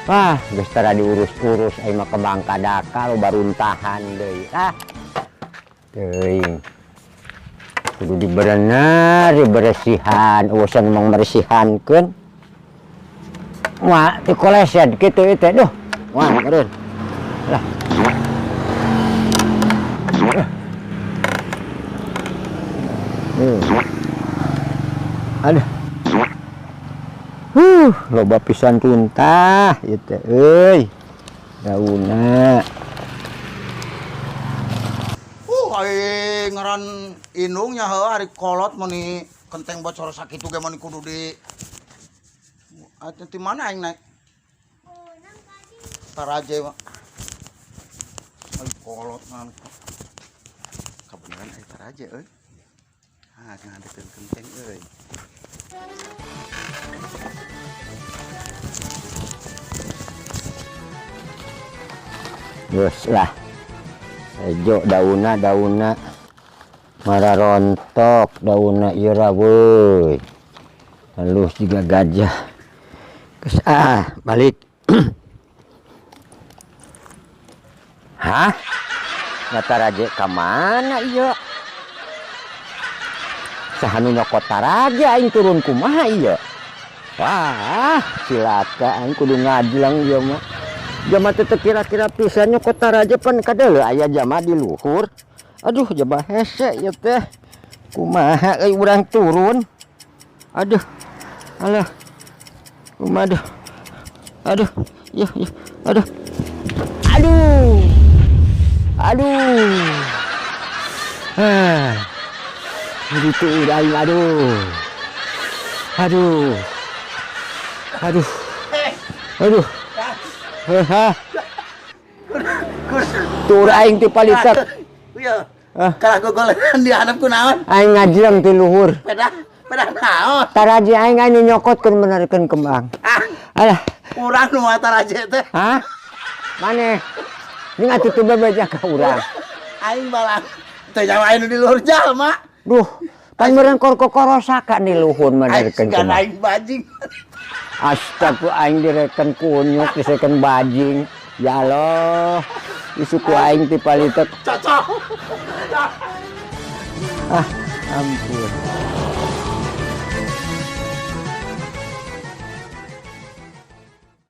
Wah, geus tara diurus-urus ai mah ke Bangka Daka lo baruntahan deui. Teuing. Kudu diberenang, diberesihan, urusan emang meresihankeun. Wah, dikoleset kitu teh duh. Wah, meureun. Lah. Aduh. Loba pisan tuntah ieu teh euy. Daunna. Ai ngaran indungnya heuh ari kolot meni kenteng bocor sakitu ge meni kudu di ti mana aing naik? Taraje mah. Ai kolot ngan. Kabeneran ai taraje euy. Ngadekeun kenteng euy. Geus lah. Ejo daunna mararontok daunna ieu weuy. Halus juga gajah. Geus balik. Hah? Nataraje ka mana ieu? Saha nu nyokot taraje aing turun kumaha ieu? Wah, cilaka aing kudu ngajlang ieu mah. Jama teh kira-kira pisan nyokot taraje pan kadeuleu aya jama di luhur. Aduh, jaba hese ieu teh. Kumaha euy urang turun? Aduh. Alah. Kumaha aduh. Yuh. Aduh. Aduh. Gitu aing aduh. Tur aing ti palitek. Iya. Kalau gogolean di hadap kunaon? Aing ngajreng ti luhur. Pedah naon? Taraje aing anu nyokotkeun menarekeun kembang. Alah, Urang nu mah taraje teh. hah? Maneh? Ning atuh teu bebeja ka urang. Aing balang teu nyawa anu di luhur jalma. Duh, pan meureun korosaka di luhur menarekeun Aing kembang. aing bajing. Astaga aing direken kunyuk, diseken bajing. Ya Allah. Isuku aing ti palitek. Cocok. Ampun.